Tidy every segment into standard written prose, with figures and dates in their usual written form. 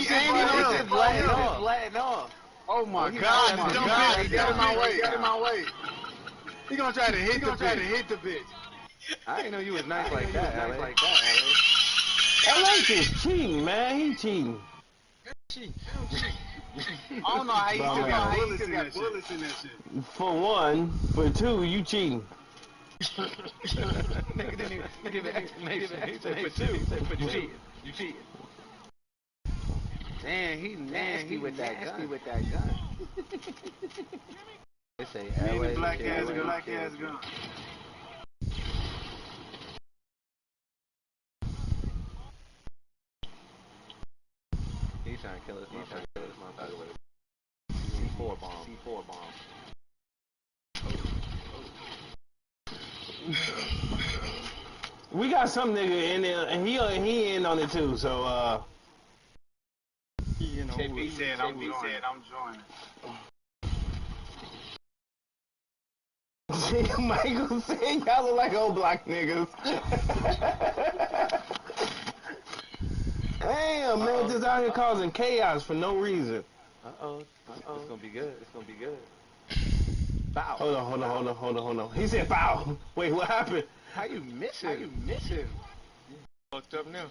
just letting off. Oh my God! He got in my way. Get in my way. He gonna try to hit the bitch. I didn't know you was nice like that, LA. LA just cheating, man. He cheating. I don't know how he still got bullets in that shit. For one, for two, you cheating. Nigga didn't even give an explanation. He said for two. You cheating. Damn, he nasty with that gun. They say LA, black ass gun. He's trying to kill his motherfucker with a C4 bomb. We got some nigga in there, and he in on it too. So you know, he said I'm joining. Michael said y'all look like old black niggas. Damn, man, just out here causing chaos for no reason. It's gonna be good. Foul. Hold on. He said foul. Wait, what happened? How you miss him? Fucked up now.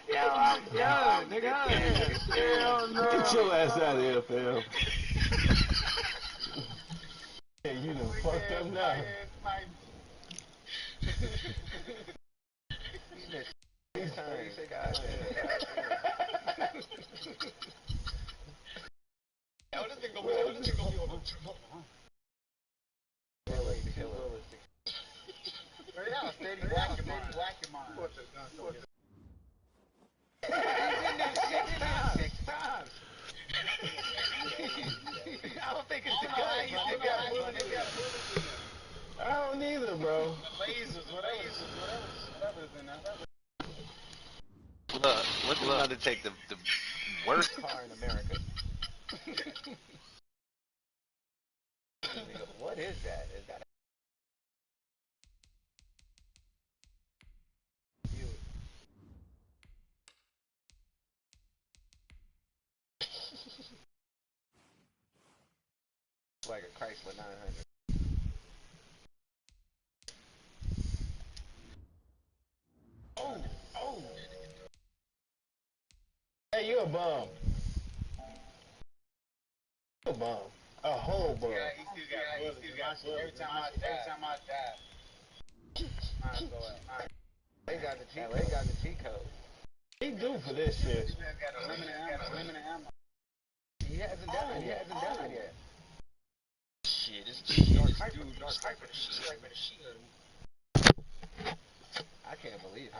Yo, I'm done, nigga. Hell no. Get your ass out of here, fam. Hey, you done fucked up now. Yo, this nigga gonna be on the steady whacking mine. He's in there 6 times. I don't think it's the gun. I don't either, bro. Lasers, whatever's in there. Look, what's going to take the worst Car in America. What is that? Is that like a Chrysler 900? Oh. Hey, you a bum. A bum. A whole bum. Yeah, he still got every time I die. Alright. They got the cheat code. He do for this shit. He got a limited ammo. He hasn't died yet. shit? This dude, Dark Hyper, I can't believe it.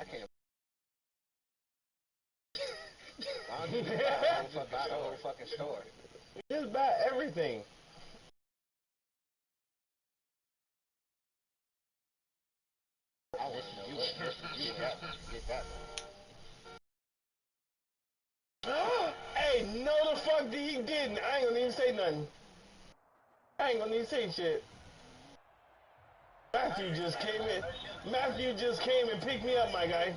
Buy the whole fucking store. Just buy everything. I wish you would get that one. Hey, no the fuck he didn't. I ain't gonna even say nothing. I ain't gonna even say shit. Matthew just came in and picked me up, my guy.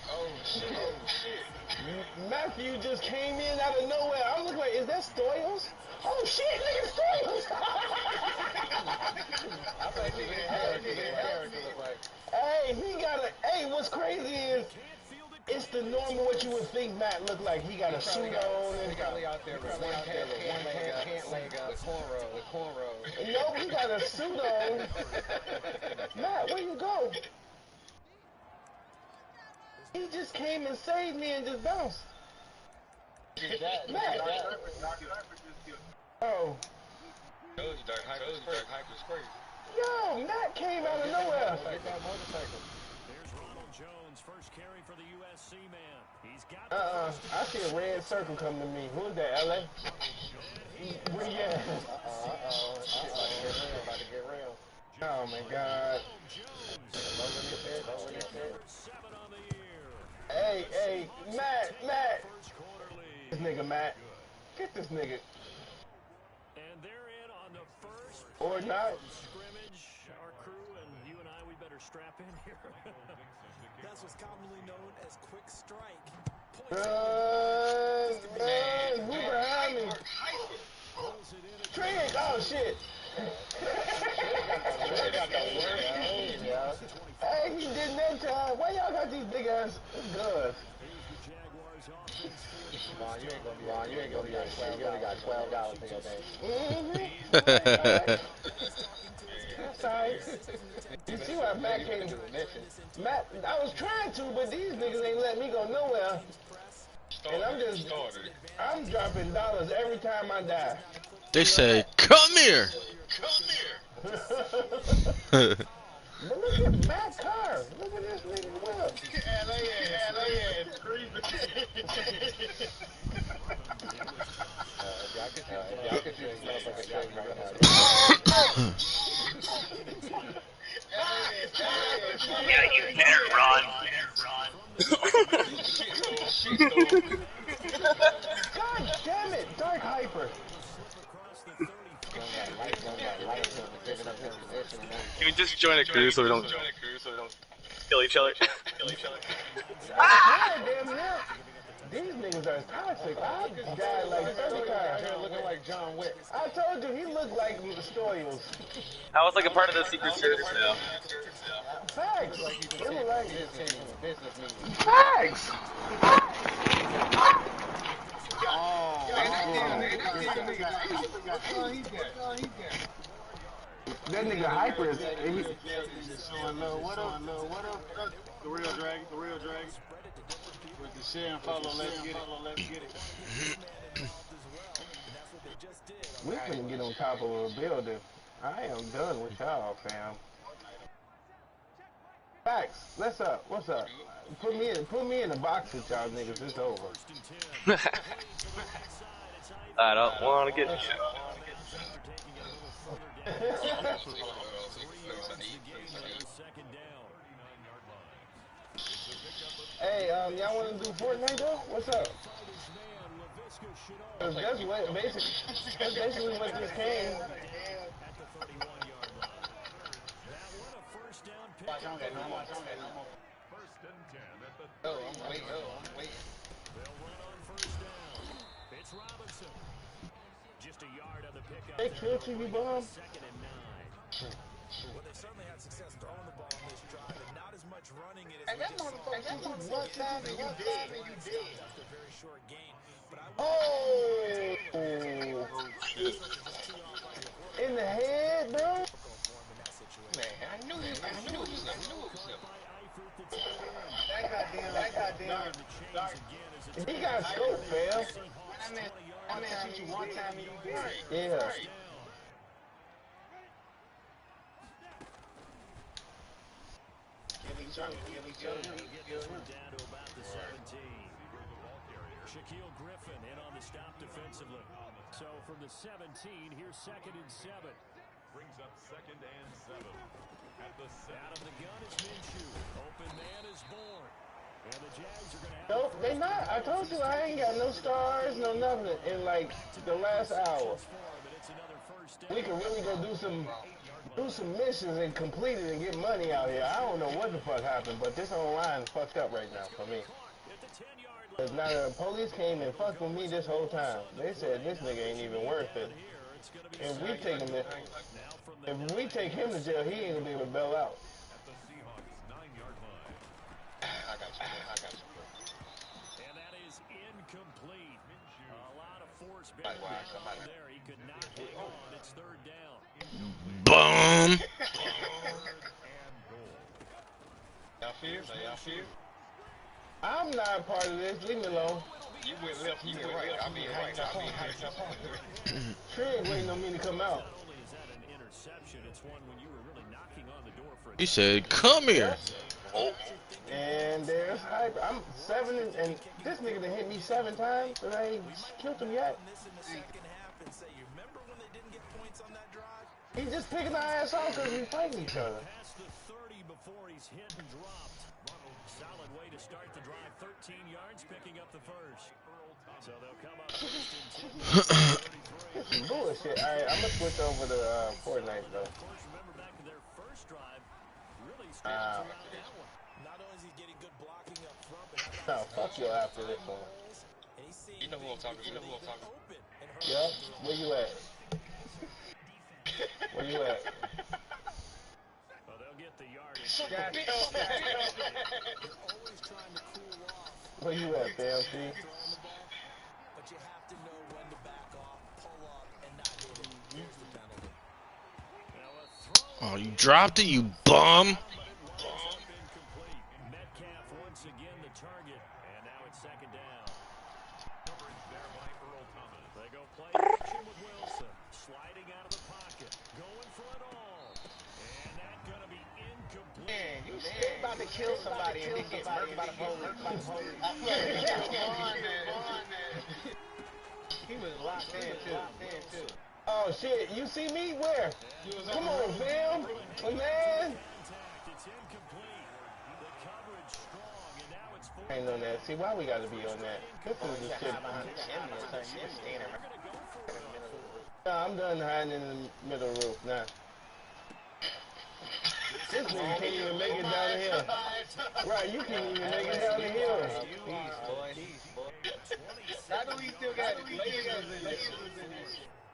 Oh shit. Matthew just came in out of nowhere. I was like, is that Stoyles? Oh shit, nigga, Stoyles! I thought he had like. Hey, hey, what's crazy is, it's the normal what you would think Matt looked like. He got a suit on. He probably out there with one pant leg up, with cornrows. Nope, he got a suit on. Matt, where you go? He just came and saved me and just bounced. Matt. Oh. Dark Hyper's crazy. Yo, Matt came out of nowhere. Get that motorcycle. There's Ronald Jones, first carry for the USC man. He's got I see a red circle coming to me. Who is that, LA? Where you at? About to get real. Oh my God. Hey, Matt. This nigga, Matt. Get this nigga. And they're in on the first Or not. scrimmage. Our crew strap in here. That's what's commonly known as quick strike. Who behind me? Trick! Oh shit! Hey, he did that time. Why y'all got these big ass guns? Ron, you ain't gonna be like $12. You only got $12 in your bank. That's alright. You see why Matt came to Matt, I was trying to, but these niggas ain't let me go nowhere. And I'm dropping dollars every time I die. They say, come here. But look at Matt Carr. Look at this nigga whip. Y'all could see this motherfucker straight right now. Yeah, you better run. God damn it, Dark Hyper. Can we just join a crew so we don't kill each other? I swear, damn near. These niggas are toxic. I died like 30 times. Looking like John Wick. I told you, he looked like Stoyles. I was like a part of the Secret Service now. Facts. They look like Business meeting. facts. That nigga Hyper is showing love. What up? The real dragon. With the share and follow, let's get it. We couldn't get on top of a building. I am done with y'all, fam. Facts. What's up? Put me in the box with y'all niggas. It's over. I don't want to get shot. Hey, y'all want to do Fortnite though? What's up? That's basically what this came. I'm waiting. It's Robinson. Just a yard on the pickup. Hey, killed you, bomb. Second and 9. Well, they certainly had success throwing the ball on this drive, and not as much running it as That motherfucker, one time and you did. a very short gain. But In the head, bro. Man, I knew it was him. That goddamn. He got scope, fam. I mean, shoot you one time and you did. Yeah. down to about the 17. Shaquille Griffin in on the stop defensively. So from the 17, here's 2nd and 7. Brings up 2nd and 7. At the Out of the gun is Minshew. Open man is born. And the Jags are going to have... Nope, they not. I told you I ain't got no stars, no nothing in like the last hour. We can really go do some missions and complete it and get money out here. I don't know what the fuck happened, but this online is fucked up right now for me. Cause now the police came and fucked with me this whole time. They said this nigga ain't even worth it. If we take him to jail, he ain't gonna be able to bail out. I got you. And that is incomplete. A lot of force being there. He could not hang on. It's 3rd down. Boom. Y'all fear? I'm not part of this. Leave me alone. You went left, you went right. I mean, hyped up. Trig waiting on me to come out. Not only is that an interception, it's one when you were really knocking on the door for a He said, come here. And there's hype. I'm 7 and this nigga done hit me 7 times and I ain't killed him yet. He just picking our ass off because we fighting each other. past the 30 before he's hit and dropped. Solid way to start the drive. 13 yards, picking up the first. So they'll come up first and 10. This is bullshit. Alright, I'm gonna switch over to Fortnite though. Of course, remember back to their first drive, really No, fuck you after this one. You know who I'm talking to. Yep, where you at? Where you at? Well, they'll get the yardage. Where you at, fam? See? But you have to know when to back off, pull up, and not hit it. Here's the penalty. Oh, you dropped it, you bum. Metcalf once again the target, and now it's second down. Coverage there by Earl Thomas. They go play action with Wilson, sliding out of the pocket, going for it all, and that's gonna be incomplete. Man, you still about to kill somebody and then get murdered by the police. He was locked in too. Oh shit, you see me? Where? Come on, fam. Oh, man. It's incomplete. The coverage strong, and now it's I ain't on that. See, why we gotta be on that? This is the shit. Nah, I'm done hiding in the middle of the roof now. This nigga can't even make it down the hill. Right, you can't even make it down the hill. Peace, boy. I know he still got it. Lasers in there.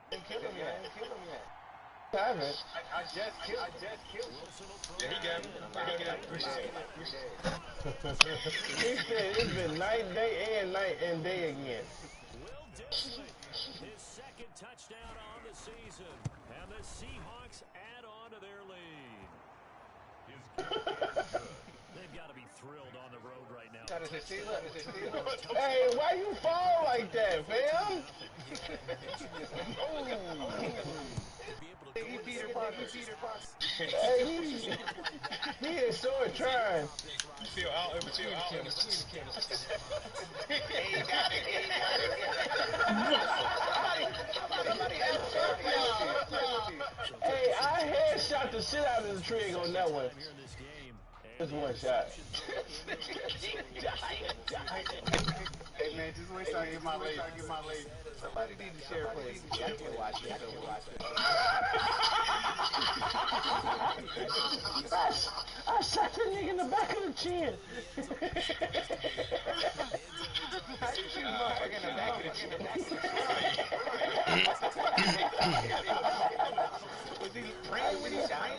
Ain't kill him yet. I haven't. I just killed him. Yeah, he got me. He said it's been night, day, and day again. Will Disley, his second touchdown on the season, and the Seahawks add on to their lead. They've got to be thrilled on the road right now. Hey, why you fall like that, fam? He Peter Parker. Hey, he is so trying. You feel out every team. Hey, I headshot the shit out of the trig on that one. Just one shot. Hey man, just wait till I get my lady. Somebody need to share, please. I can watch it. I shot that nigga in the back of the chin. How you shoot motherfucker in the back of the chin? Was he praying when he shot?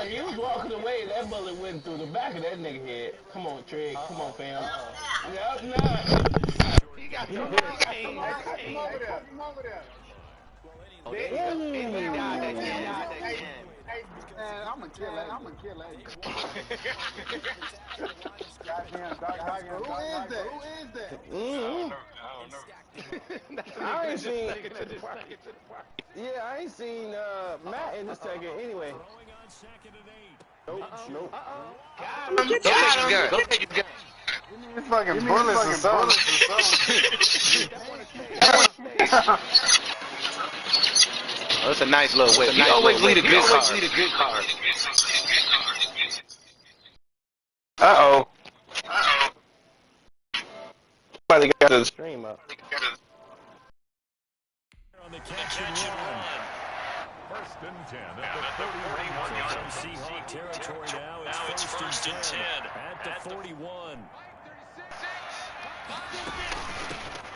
He was walking away. That bullet went through the back of that nigga head. Come on, Trig. Come on, fam. Yep, nah. He got the Come over there. He died again. Hey, man, I'm gonna kill that. Goddamn Dark Tiger. Who is that? I don't know. I ain't seen. Yeah, I ain't seen Matt in this second anyway. Nope. Go take his gun. Give me fucking bullets or something. Oh, that's a nice little whip. You always lead a good car. Uh-oh. Somebody got the stream up. On the catch and run. First and 10 at the 31. Seahawk territory now. It's first and 10 at the 41.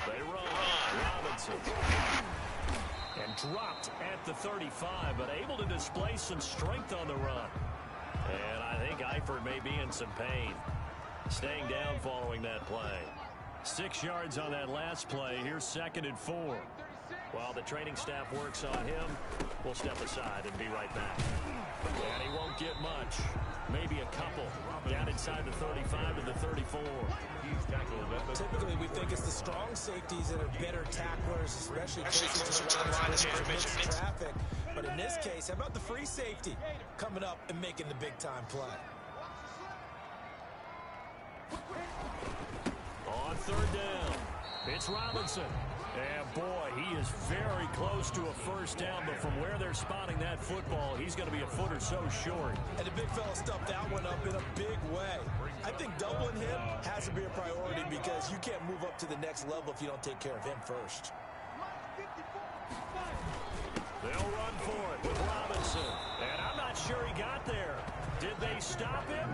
They run. Robinson. And dropped at the 35, but able to display some strength on the run. And I think Eifert may be in some pain. Staying down following that play. 6 yards on that last play. Here's 2nd and 4. While the training staff works on him, we'll step aside and be right back. And he won't get much. Maybe a couple. Down inside the 35 to the 34. He's tackled at the Typically, we think it's the strong safeties that are better tacklers, especially close to the line of scrimmage, traffic. But in this case, how about the free safety coming up and making the big-time play? On 3rd down, it's Robinson. And boy, he is very close to a first down, but from where they're spotting that football, he's going to be a foot or so short. And the big fella stuffed that one up in a big way. I think doubling him has to be a priority because you can't move up to the next level if you don't take care of him first. They'll run for it with Robinson. And I'm not sure he got there. Did they stop? stop him?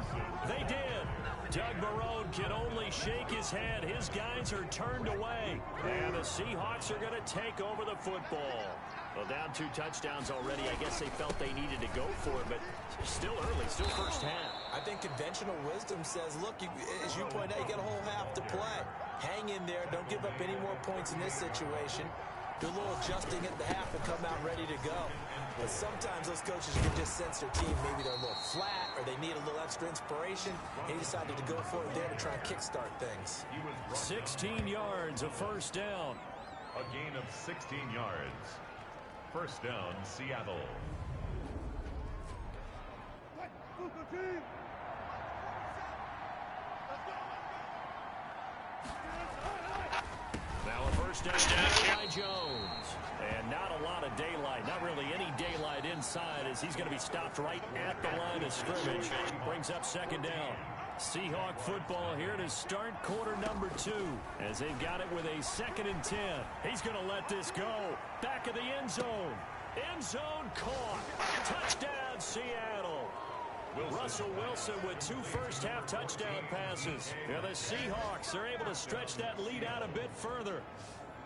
They did. Doug Marrone can only shake his head. His guys are turned away. And the Seahawks are going to take over the football. Well, down 2 touchdowns already. I guess they felt they needed to go for it, but still early, still first half. I think conventional wisdom says, look, as you point out, you got a whole half to play. Hang in there. Don't give up any more points in this situation. Do a little adjusting at the half and come out ready to go. But sometimes those coaches can just sense their team. Maybe they're a little flat or they need a little extra inspiration. And he decided to go for it there to try and kickstart things. 16 yards, a first down. A gain of 16 yards. First down, Seattle. Now a first down by Jones. And not a lot of daylight, not really any daylight inside as he's going to be stopped right at the line of scrimmage. Brings up second down. Seahawk football here to start quarter number 2 as they've got it with a 2nd and 10. He's going to let this go. Back of the end zone. End zone caught. Touchdown, Seattle. Russell Wilson with 2 first-half touchdown passes. Yeah, the Seahawks are able to stretch that lead out a bit further.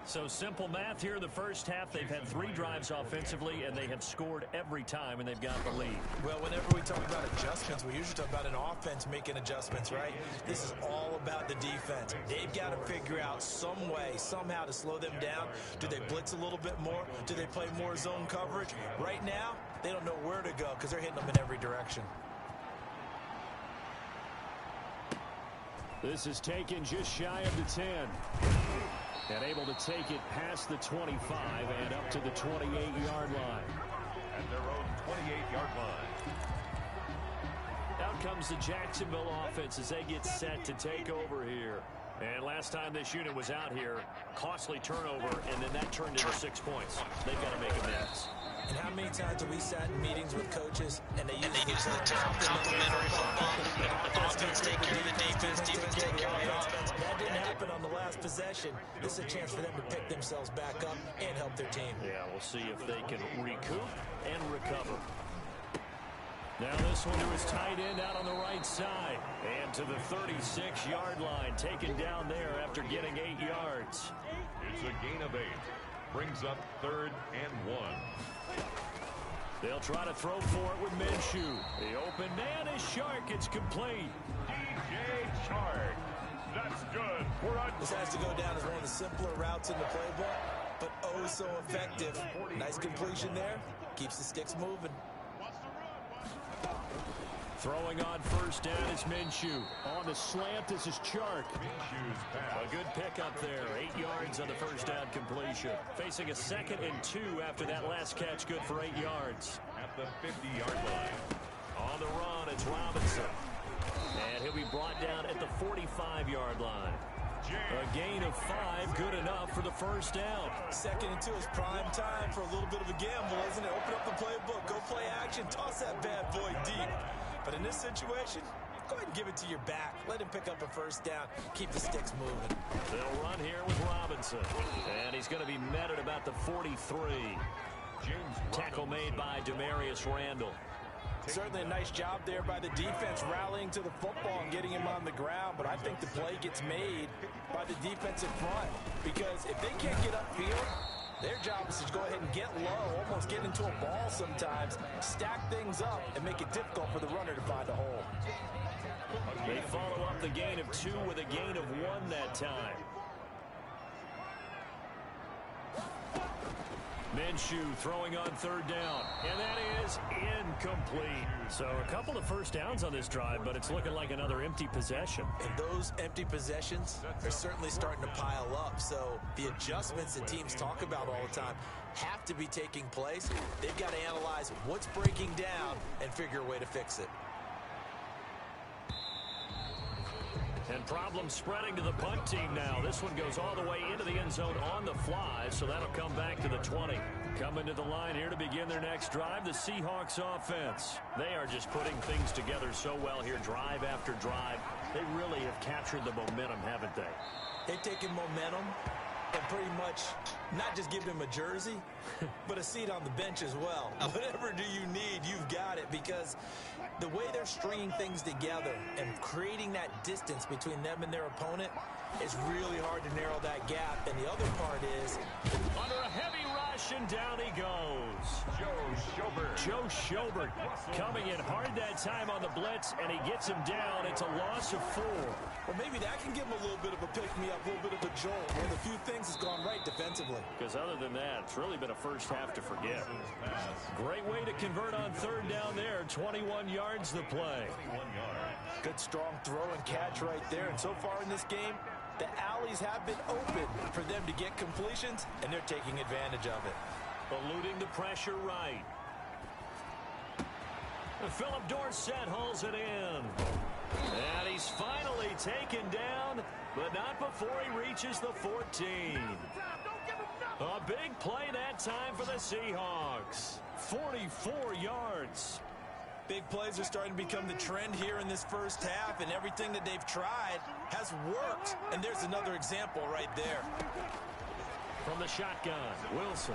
So simple math here in the first half. They've had 3 drives offensively, and they have scored every time, and they've got the lead. Well, whenever we talk about adjustments, we usually talk about an offense making adjustments, right? This is all about the defense. They've got to figure out some way, somehow to slow them down. Do they blitz a little bit more? Do they play more zone coverage? Right now, they don't know where to go because they're hitting them in every direction. This is taken just shy of the 10. And able to take it past the 25 and up to the 28-yard line. At their own 28-yard line. Out comes the Jacksonville offense as they get set to take over here. And last time this unit was out here, costly turnover, and then that turned into 6 points. They've got to make amends. And how many times have we sat in meetings with coaches and they use the term complimentary football? Offense take care of the defense, defense take care of the offense. That didn't happen on the last possession. This is a chance for them to pick themselves back up and help their team. Yeah, we'll see if they can recoup and recover. Now this one to his tight end out on the right side. And to the 36-yard line, taken down there after getting 8 yards. It's a gain of 8. Brings up 3rd and 1. They'll try to throw for it with Minshew. The open man is Shark. It's complete. DJ Chark. That's good. This has to go down as one of the simpler routes in the playbook, but oh so effective. Nice completion there. Keeps the sticks moving. Throwing on first down is Minshew. On the slant, this is Chark. Minshew's pass. A good pickup there. 8 yards on the first down completion. Facing a 2nd and 2 after that last catch. Good for 8 yards. At the 50-yard line. On the run, it's Robinson. And he'll be brought down at the 45-yard line. A gain of 5, good enough for the first down. 2nd and 2 is prime time for a little bit of a gamble, isn't it? Open up the playbook, go play action, toss that bad boy deep. But in this situation, go ahead and give it to your back. Let him pick up a first down. Keep the sticks moving. They'll run here with Robinson. And he's going to be met at about the 43. Tackle made by Demarius Randall. Certainly a nice job there by the defense rallying to the football and getting him on the ground. But I think the play gets made by the defensive front. Because if they can't get upfield, their job is to go ahead and get low, almost get into a ball sometimes, stack things up, and make it difficult for the runner to find a hole. They follow up the gain of 2 with a gain of 1 that time. Minshew throwing on third down, and that is incomplete. So a couple of first downs on this drive, but it's looking like another empty possession. And those empty possessions are certainly starting to pile up. So the adjustments that teams talk about all the time have to be taking place. They've got to analyze what's breaking down and figure a way to fix it. And problems spreading to the punt team now. This one goes all the way into the end zone on the fly, so that'll come back to the 20. Coming to the line here to begin their next drive, the Seahawks offense. They are just putting things together so well here, drive after drive. They really have captured the momentum, haven't they? They've taken momentum and pretty much not just give him a jersey, but a seat on the bench as well. Whatever do you need, you've got it, because the way they're stringing things together and creating that distance between them and their opponent, it's really hard to narrow that gap. And the other part is, under a heavy rush, and down he goes. Joe Schobert coming in hard that time on the blitz, and he gets him down. It's a loss of 4. Well, maybe that can give him a little bit of a pick-me-up, a little bit of a jolt. One of the few things that's gone right defensively. Because other than that, it's really been a first half to forget. Great way to convert on third down there. 21 yards the play. Good strong throw and catch right there. And so far in this game, the alleys have been open for them to get completions, and they're taking advantage of it. Eluding the pressure right. Philip Dorsett hauls it in. And he's finally taken down, but not before he reaches the 14. A big play that time for the Seahawks. 44 yards. Big plays are starting to become the trend here in this first half, and everything that they've tried has worked. And there's another example right there. From the shotgun, Wilson.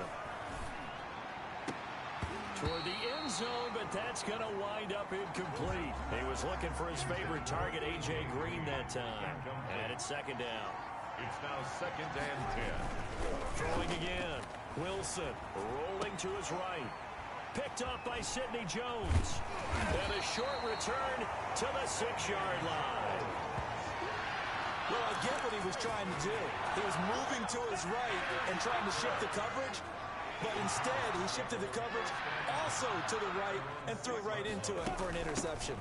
Toward the end zone, but that's going to wind up incomplete. He was looking for his favorite target, A.J. Green, that time. And it's second down. It's now 2nd and 10. Throwing again. Wilson rolling to his right. Picked up by Sidney Jones. And a short return to the 6-yard line. Well, I get what he was trying to do. He was moving to his right and trying to shift the coverage. But instead, he shifted the coverage also to the right and threw right into it for an interception.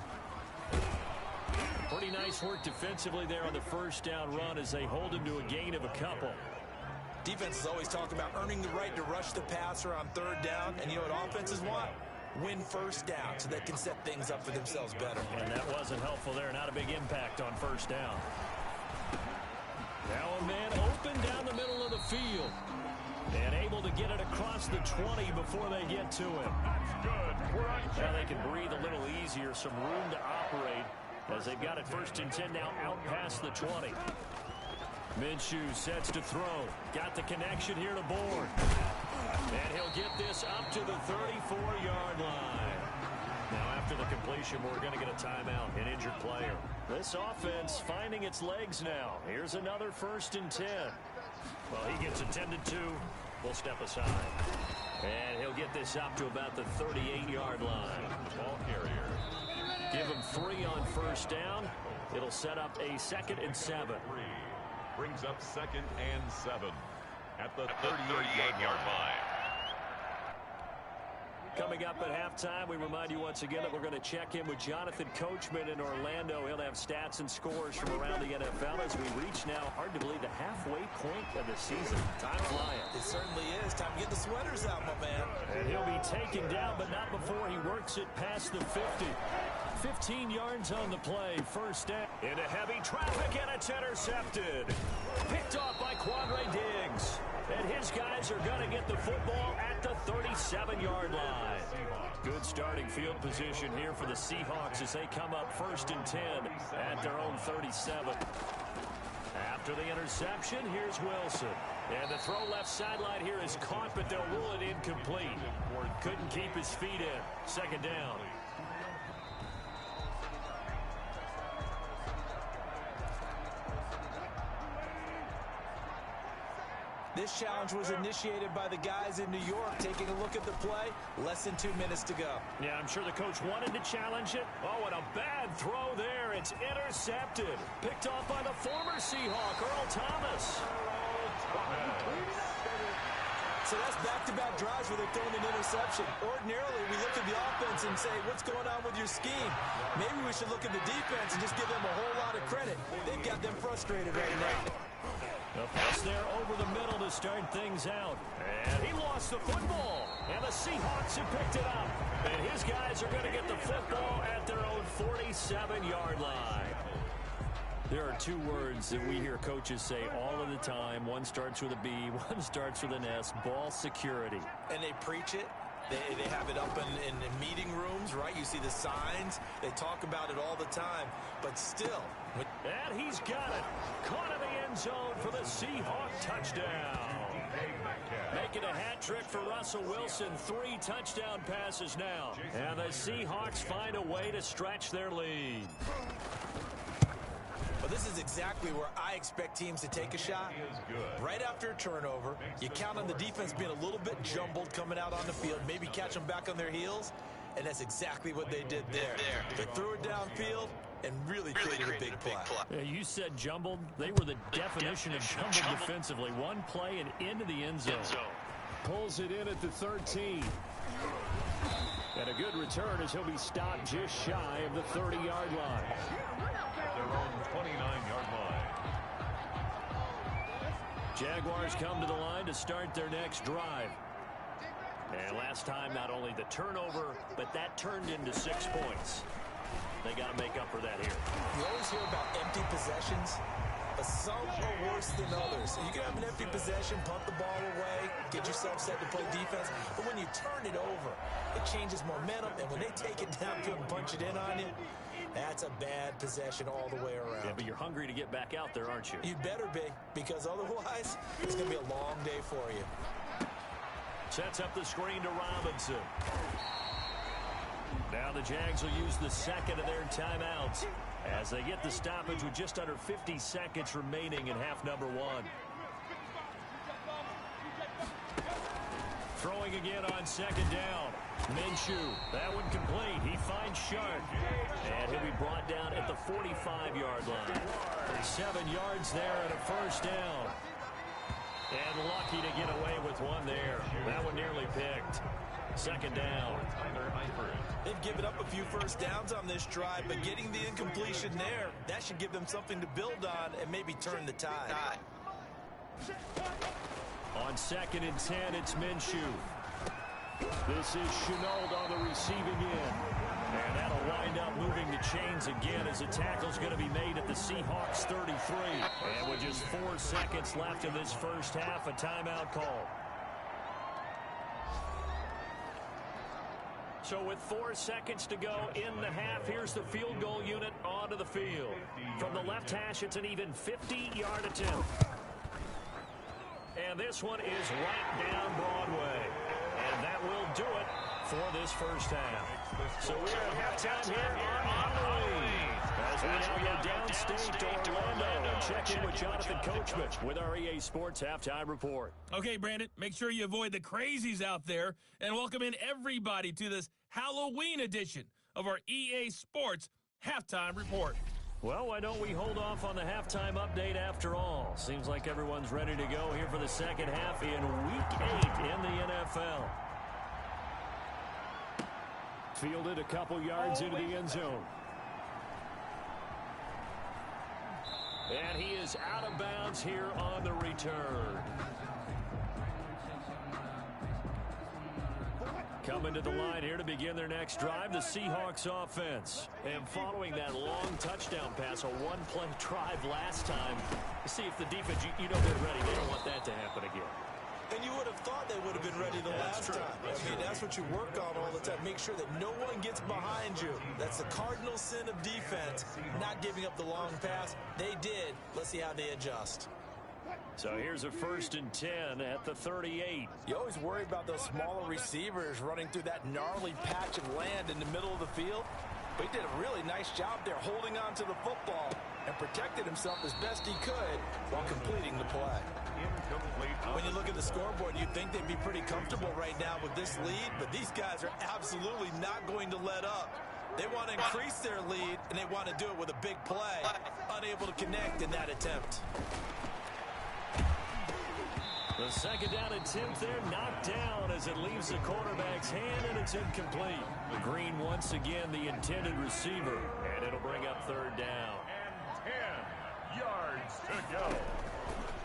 Pretty nice work defensively there on the first down run as they hold him to a gain of a couple. Defenses always talk about earning the right to rush the passer on third down. And you know what offenses want? Win first down so they can set things up for themselves better. And that wasn't helpful there. Not a big impact on first down. Now a man open down the middle of the field. And able to get it across the 20 before they get to him. Now they can breathe a little easier, some room to operate as they've got it 1st and 10 now out past the 20. Minshew sets to throw. Got the connection here to Bourne. And he'll get this up to the 34-yard line. Now after the completion, we're going to get a timeout, an injured player. This offense finding its legs now. Here's another 1st and 10. Well, he gets attended to. We'll step aside. And he'll get this up to about the 38-yard line. Ball carrier. Give him 3 on first down. It'll set up a 2nd and 7. Brings up 2nd and 7 at the 38-yard line. Coming up at halftime, we remind you once again that we're going to check in with Jonathan Coachman in Orlando. He'll have stats and scores from around the NFL as we reach now, hard to believe, the halfway point of the season. Time flying. It certainly is. Time to get the sweaters out, my man. And he'll be taken down, but not before he works it past the 50. 15 yards on the play. First down. Into heavy traffic, and it's intercepted. Picked off by Quandre Diggs. And his guys are going to get the football at the 37-yard line. Good starting field position here for the Seahawks as they come up 1st and 10 at their own 37. After the interception, here's Wilson. And the throw left sideline here is caught, but they'll rule it incomplete. Couldn't keep his feet in. Second down. This challenge was initiated by the guys in New York. Taking a look at the play, less than 2 minutes to go. Yeah, I'm sure the coach wanted to challenge it. Oh, and a bad throw there. It's intercepted. Picked off by the former Seahawk, Earl Thomas. So that's back-to-back drives where they're throwing an interception. Ordinarily, we look at the offense and say, what's going on with your scheme? Maybe we should look at the defense and just give them a whole lot of credit. They've got them frustrated right now. The pass there over the middle to start things out. And he lost the football. And the Seahawks have picked it up. And his guys are going to get the football at their own 47-yard line. There are 2 words that we hear coaches say all of the time. One starts with a B, one starts with an S. Ball security. And they preach it, They have it up in meeting rooms, right? You see the signs. They talk about it all the time. But still. And he's got it. Caught in the end zone for the Seahawk touchdown. Making a hat trick for Russell Wilson. 3 touchdown passes now. And the Seahawks find a way to stretch their lead. Well, this is exactly where I expect teams to take a shot. Right after a turnover, you count on the defense being a little bit jumbled coming out on the field, maybe catch them back on their heels, and that's exactly what they did there. They threw it downfield and really created a big play. You said jumbled. They were the definition of jumbled defensively. One play and into the end zone. Pulls it in at the 13. And a good return as he'll be stopped just shy of the 30-yard line. Their own 29-yard line. Jaguars come to the line to start their next drive. And last time, not only the turnover, but that turned into 6 points. They got to make up for that here. You always hear about empty possessions, but some are worse than others. You can have an empty possession, punt the ball away, get yourself set to play defense, but when you turn it over, it changes momentum, and when they take it downfield and punch it in on you, that's a bad possession all the way around. Yeah, but you're hungry to get back out there, aren't you? You better be, because otherwise, it's going to be a long day for you. Sets up the screen to Robinson. Now the Jags will use the second of their timeouts as they get the stoppage with just under 50 seconds remaining in half number 1. Throwing again on second down. Minshew, that one complete. He finds Sharp. And he'll be brought down at the 45-yard line. 7 yards there and a first down. And lucky to get away with one there. That one nearly picked. Second down. They've given up a few first downs on this drive, but getting the incompletion there, that should give them something to build on and maybe turn the tide. On second and 10, it's Minshew. This is Chenault on the receiving end. And that'll wind up moving the chains again as the tackle's going to be made at the Seahawks 33. And with just 4 seconds left in this first half, a timeout call. So with 4 seconds to go in the half, here's the field goal unit onto the field. From the left hash, it's an even 50-yard attempt. And this one is right down Broadway. And that will do it for this first half. So we're at halftime here on the lead. As we now go downstate to Orlando and check in with Jonathan Coachman with our EA Sports Halftime Report. Okay, Brandon, make sure you avoid the crazies out there and welcome in everybody to this Halloween edition of our EA Sports Halftime Report. Well, why don't we hold off on the halftime update after all? Seems like everyone's ready to go here for the second half in Week 8 in the NFL. Fielded a couple yards into the end zone. And he is out of bounds here on the return. Coming to the line here to begin their next drive, the Seahawks offense. And following that long touchdown pass, a one-play drive last time, to see if the defense, you know they're ready. They don't want that to happen again. And you would have thought they would have been ready the last time. I mean, that's what you work on all the time. Make sure that no one gets behind you. That's the cardinal sin of defense, not giving up the long pass. They did. Let's see how they adjust. So here's a 1st and 10 at the 38. You always worry about those smaller receivers running through that gnarly patch of land in the middle of the field. But he did a really nice job there holding on to the football and protected himself as best he could while completing the play. When you look at the scoreboard, you'd think they'd be pretty comfortable right now with this lead, but these guys are absolutely not going to let up. They want to increase their lead, and they want to do it with a big play. Unable to connect in that attempt. The second down attempt there knocked down as it leaves the quarterback's hand, and it's incomplete. Green once again the intended receiver, and it'll bring up 3rd down. And 10 yards to go.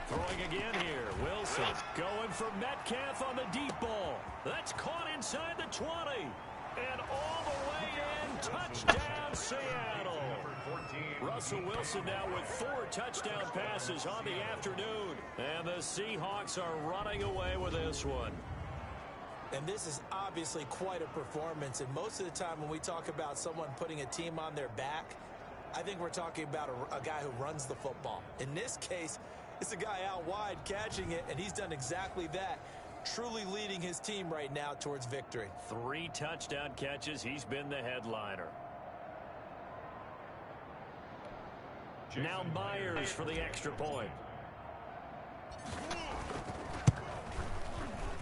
Throwing again here, Wilson going for Metcalf on the deep ball. That's caught inside the 20. And all the way in, touchdown Seattle. Russell Wilson now with 4 touchdown passes on the afternoon. And the Seahawks are running away with this one. And this is obviously quite a performance. And most of the time when we talk about someone putting a team on their back, I think we're talking about a guy who runs the football. In this case, it's a guy out wide catching it, and he's done exactly that. Truly leading his team right now towards victory. 3 touchdown catches. He's been the headliner. Now Myers for the extra point.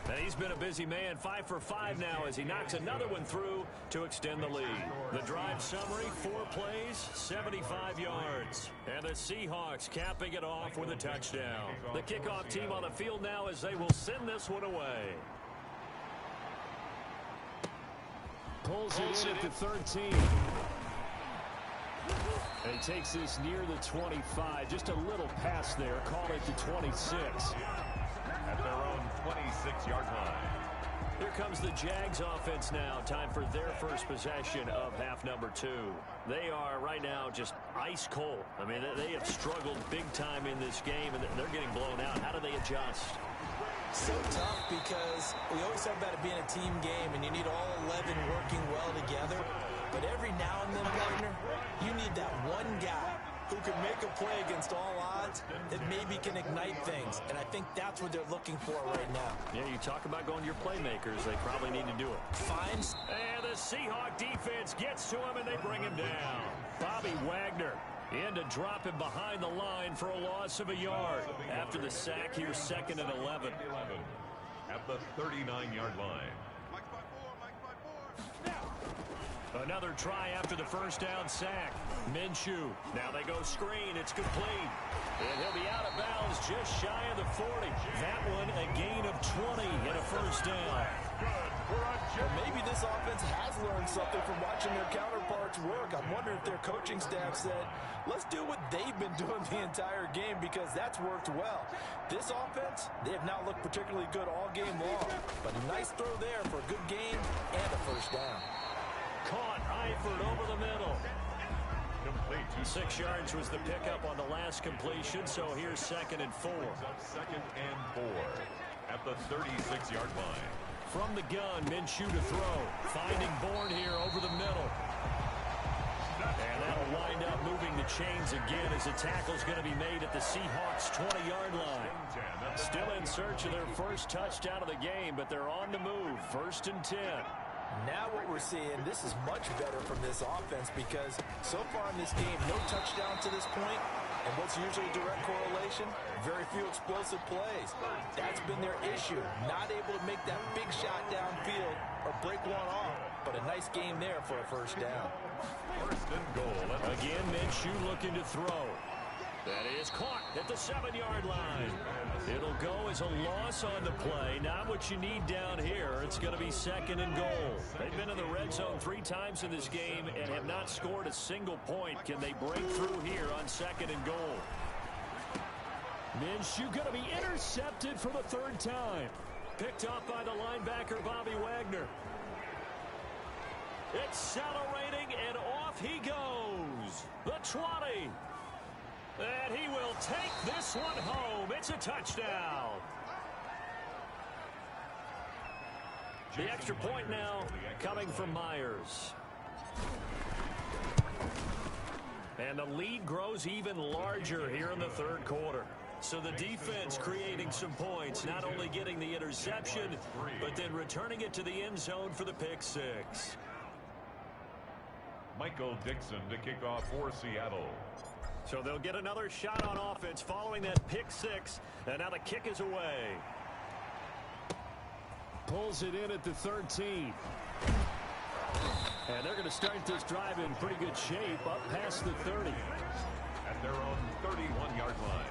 And he's been a busy man, 5 for 5 now as he knocks another one through to extend the lead. The drive summary, 4 plays, 75 yards. And the Seahawks capping it off with a touchdown. The kickoff team on the field now as they will send this one away. Pulls it in at the 13. And he takes this near the 25. Just a little pass there. Call it the 26. At their own 26-yard line. Here comes the Jags offense now. Time for their first possession of half number 2. They are right now just ice cold. I mean, they have struggled big time in this game, and they're getting blown out. How do they adjust? So tough because we always talk about it being a team game, and you need all 11 working well together. But every now and then, partner, you need that one guy who can make a play against all odds that maybe can ignite things. And I think that's what they're looking for right now. Yeah, you talk about going to your playmakers. They probably need to do it. Finds. And the Seahawk defense gets to him, and they bring him down. Bobby Wagner in to drop him behind the line for a loss of a yard. After the sack, here's 2nd and 11. At the 39-yard line. Another try after the first down sack. Minshew. Now they go screen. It's complete. And he'll be out of bounds just shy of the 40. That one a gain of 20 and a first down. Well, maybe this offense has learned something from watching their counterparts work. I'm wondering if their coaching staff said, let's do what they've been doing the entire game because that's worked well. This offense, they have not looked particularly good all game long. But a nice throw there for a good gain and a first down. Caught Eifert over the middle. Complete. 6 yards was the pickup on the last completion, so here's 2nd and 4. 2nd and 4 at the 36-yard line. From the gun, Minshew to throw. Finding Bourne here over the middle. And that'll wind up moving the chains again as the tackle's going to be made at the Seahawks' 20-yard line. Still in search of their first touchdown of the game, but they're on the move. 1st and 10. Now what we're seeing, this is much better from this offense because so far in this game, no touchdown to this point. And what's usually a direct correlation? Very few explosive plays. That's been their issue. Not able to make that big shot downfield or break one off. But a nice game there for a first down. 1st and goal. Again, Minshew looking to throw. That is caught at the 7-yard line. It'll go as a loss on the play. Not what you need down here. It's going to be 2nd and goal. They've been in the red zone 3 times in this game and have not scored a single point. Can they break through here on 2nd and goal? Minshew going to be intercepted for the 3rd time. Picked up by the linebacker, Bobby Wagner. Accelerating, and off he goes. The 20. And he will take this one home. It's a touchdown. The extra point now coming from Myers. And the lead grows even larger here in the 3rd quarter. So the defense creating some points, not only getting the interception, but then returning it to the end zone for the pick 6. Michael Dixon to kick off for Seattle. So they'll get another shot on offense following that pick 6. And now the kick is away. Pulls it in at the 13. And they're going to start this drive in pretty good shape up past the 30. At their own 31-yard line.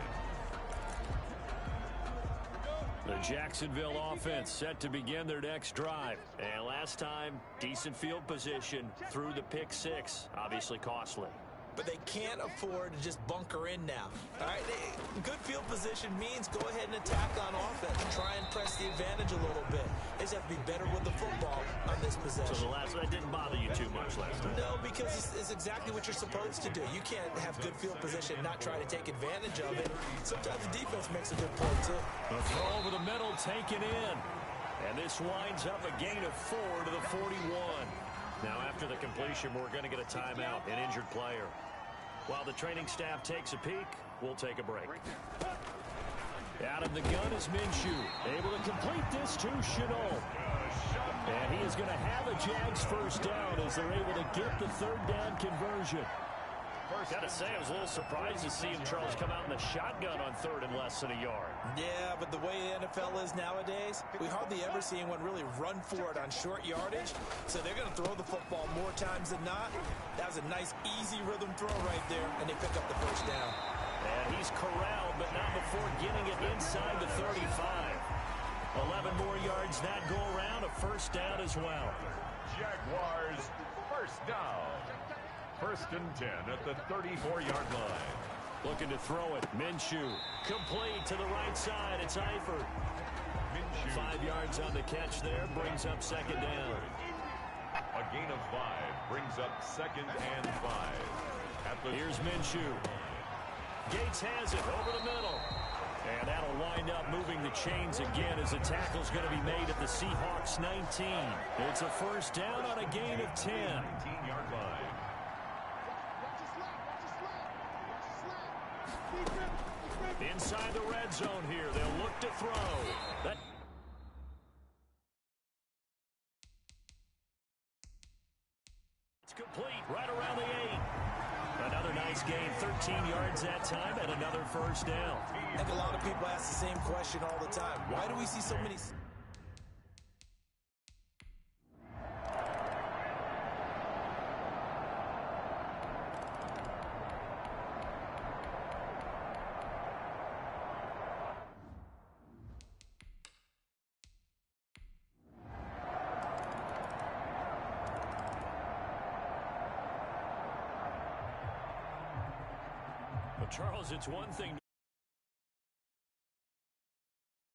The Jacksonville offense set to begin their next drive. And last time, decent field position through the pick 6. Obviously costly. But they can't afford to just bunker in now. All right, good field position means go ahead and attack on offense. Try and press the advantage a little bit. They just have to be better with the football on this possession. So that didn't bother you too much last time? No, because it's exactly what you're supposed to do. You can't have good field position and not try to take advantage of it. Sometimes the defense makes a good play, too. The throw over the middle taken in. And this winds up a gain of 4 to the 41. Now, after the completion, we're going to get a timeout, an injured player. While the training staff takes a peek, we'll take a break. Out of the gun is Minshew, able to complete this to Chenault. And he is going to have a Jags first down as they're able to get the third down conversion. Got to say, I was a little surprised to see him, Charles, come out in the shotgun on third and less than a yard. Yeah, but the way the NFL is nowadays, we hardly ever see anyone really run for it on short yardage. So they're going to throw the football more times than not. That was a nice, easy rhythm throw right there, and they pick up the first down. And he's corralled, but not before getting it inside the 35. 11 more yards that go around, a first down as well. Jaguars, first down. First and 10 at the 34-yard line. Looking to throw it. Minshew. Complete to the right side. It's Eifert. Minshew. 5 yards on the catch there. Brings up second down. A gain of 5 brings up second and 5. Here's Minshew. Gates has it over the middle. And that'll wind up moving the chains again as the tackle's going to be made at the Seahawks 19. It's a first down on a gain of 10. 19-yard line. Inside the red zone here. They'll look to throw. It's complete right around the 8. Another nice gain. 13 yards that time and another first down. I think a lot of people ask the same question all the time. Why do we see so many... Charles, it's one thing